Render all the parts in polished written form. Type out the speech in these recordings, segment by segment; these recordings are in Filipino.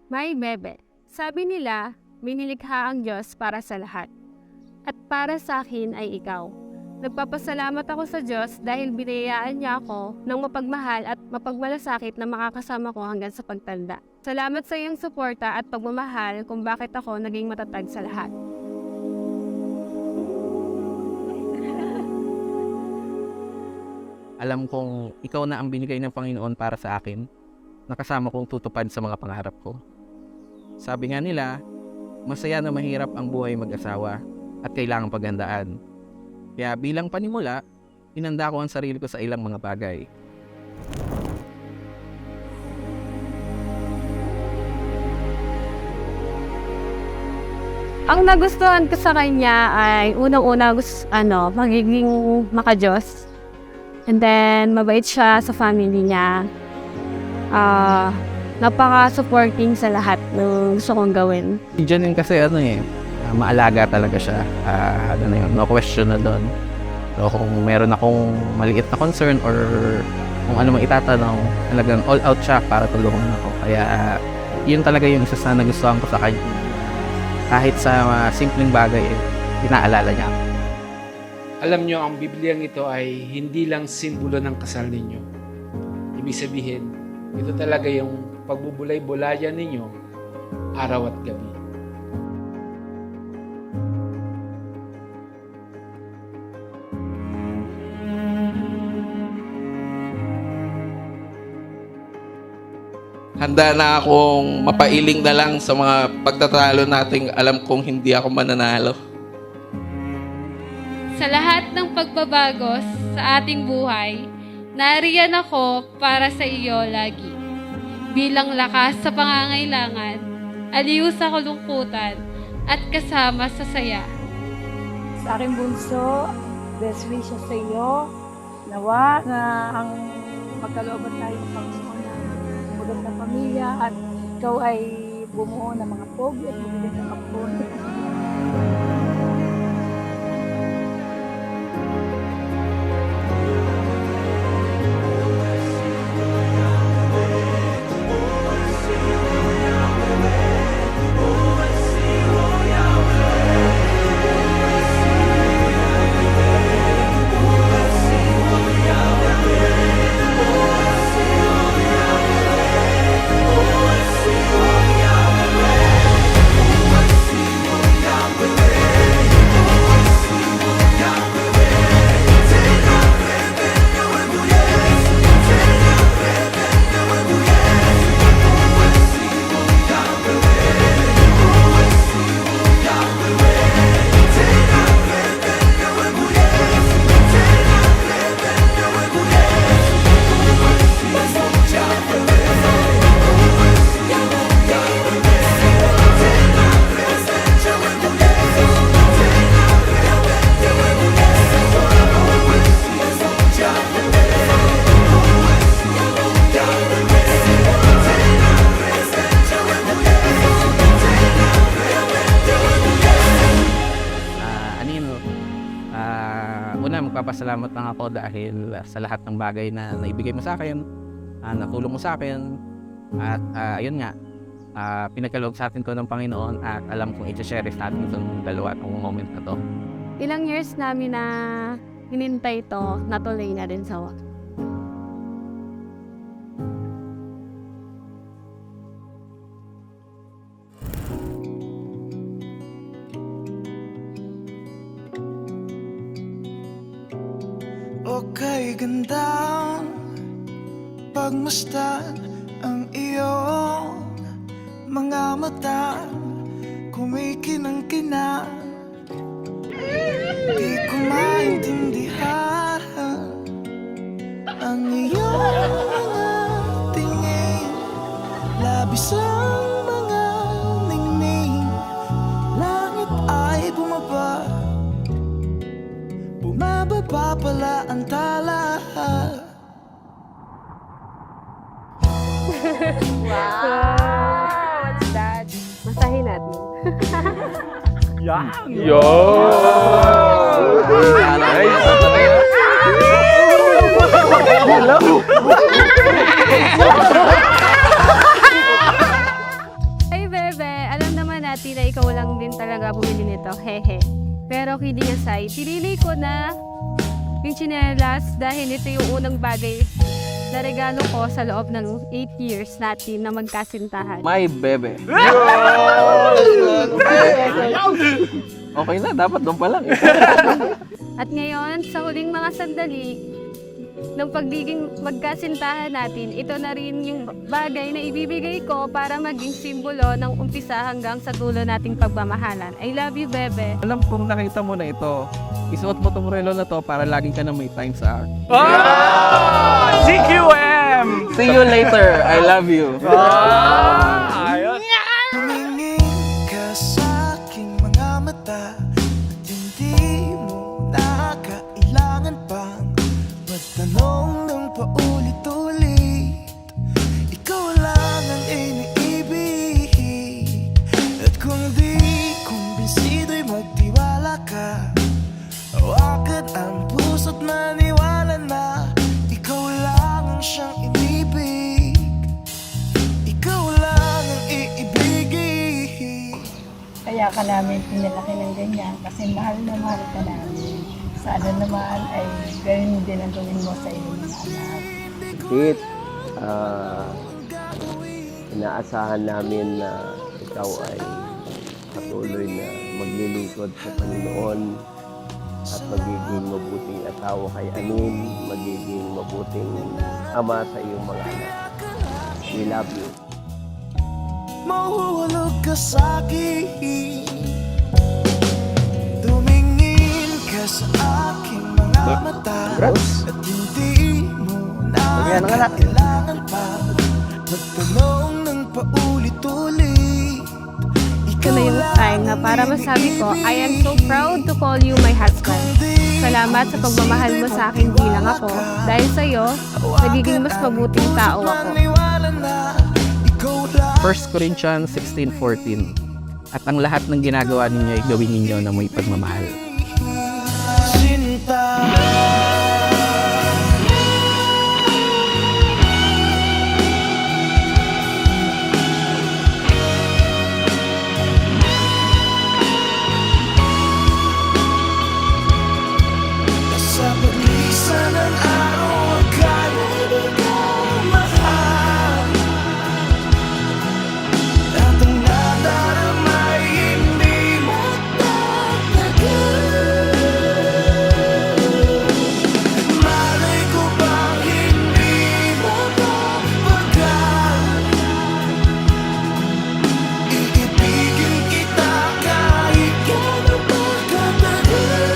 May bebe, sabi nila, may nilikha ang Diyos para sa lahat. At para sa akin ay ikaw. Nagpapasalamat ako sa Diyos dahil binayaan niya ako ng mapagmahal at mapagmalasakit na makakasama ko hanggang sa pagtanda. Salamat sa iyong suporta at pagmamahal kung bakit ako naging matatag sa lahat. Alam kong ikaw na ang binigay ng Panginoon para sa akin, nakasama kong tutupad sa mga pangarap ko. Sabi nga nila, masaya na mahirap ang buhay mag-asawa at kailangang paghandaan. Kaya bilang panimula, inanda ko ang sarili ko sa ilang mga bagay. Ang nagustuhan ko sa kanya ay unang-una magiging maka-Diyos. And then, mabait siya sa family niya. Napaka-supporting sa lahat ng gusto kong gawin. Diyan yun kasi maalaga talaga siya. No question na doon. So kung meron akong maliit na concern or kung ano mang itatanong, talagang all out siya para tulungan ako. Kaya yun talaga yung isa sa nagustuhan ko sa kanya. Kahit sa simpleng bagay, pinaalala niya ako. Alam nyo, ang Bibliang ito ay hindi lang simbolo ng kasal ninyo. Ibig sabihin, ito talaga yung pagbubulay-bulayan ninyo araw at gabi. Handa na akong mapailing na lang sa mga pagtatalo nating alam kong hindi ako mananalo. Sa lahat ng pagbabago sa ating buhay, nariyan ako para sa iyo lagi. Bilang lakas sa pangangailangan, aliw sa kalungkutan, at kasama sa saya. Sa aking bunso, best wishes sa iyo. Nawa na ang magkalooban tayo ng Panginoon na magandang pamilya at ikaw ay bumuo ng mga pogi at magandang kapon. Una, magpapasalamat lang ako dahil sa lahat ng bagay na naibigay mo sa akin, natulong mo sa akin, at ayun nga, pinagkaloob sa atin ko ng Panginoon at alam kong i-cherish natin itong dalawa at moment na to. Ilang years namin na hinintay ito, natuloy na din sa wakas. Okay, gandang pagmasdan ang iyong mga mata, kumikinang-kinang. Di ko maintindihan ang iyong mga tingin, labis ang mga ningning. Langit ay bumaba, bumababa pala ang tala. Wow! What's that? Masahin natin. ikaw lang din talaga bumili nito. Hehe. Pero kidding aside, pinili ko na yung tsinelas dahil ito yung unang bagay na regalo ko sa loob ng 8 years natin na magkasintahan. My bebe. Okay na, dapat doon pa lang. At ngayon, sa huling mga sandali ng pagiging magkasintahan natin, ito na rin yung bagay na ibibigay ko para maging simbolo ng umpisa hanggang sa dulo nating pagmamahalan. I love you, bebe. Alam kong nakita mo na ito. Isuot mo tong relo na to para laging ka na may time sa akin. GQM! See you later. I love you. Ayos! Tumingin ka sa aking mga mata at hindi mo na kailangan pang magtanong ng paulit-ulit. Ikaw lang ang iniibig. At kung di kumbinsido'y magtiwala ka. Hawakan ang puso't maniwala na ikaw lang ang siyang inibig. Ikaw lang ang iibigin. Kaya ka namin pinalaki ng ganyan kasi mahal na mahal ka namin. Sana naman ay ganyan din ang gawin mo sa iyong mga anak. Kit, inaasahan namin na ikaw ay patuloy na maglilingkod sa Panginoon at magiging mabuting asawa kay Anin, magiging mabuting ama sa iyong mga anak. We love you. Mahuhulog ka sa'kin. Tumingin ka sa aking mga mata at hindi mo na kailangan pa magtanong ng paulit-ulit. Ito na yung time na para masabi ko, I am so proud to call you my husband. Salamat sa pagmamahal mo sa akin bilang ako. Dahil sa'yo, nagiging mas mabuting tao ako. 1 Corinthians 16:14. At ang lahat ng ginagawa ninyo ay gawin ninyo na may pagmamahal. Sinta. Sa paglisan ng araw, akala di ko mahal. At ang nadarama ay hindi magtatagal. Malay ko bang hindi mapapagal. Iibigin kita kahit gano'n pa katagal.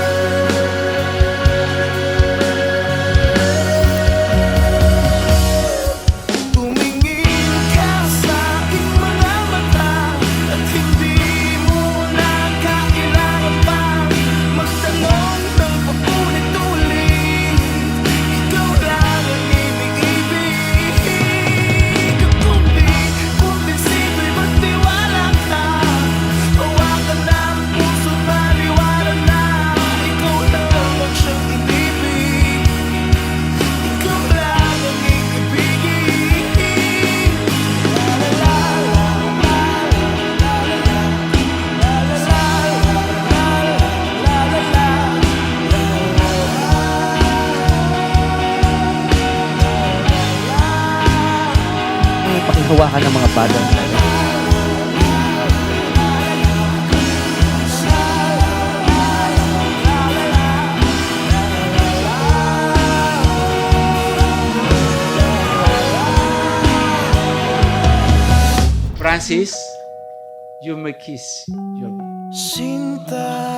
Tumingin ka sa aking mga mata at hindi mo na kailangan pang magtanong ng paulit-ulit. Ikaw lang ang iniibig. Kung di kumbinsido'y magtiwala ka. Hawakan na ang puso't maniwala na ikaw lang ang siyang inibig. Ikaw lang ang iibigin. Pakihawakan ng mga bagay. Francis, you may kiss your Sinta.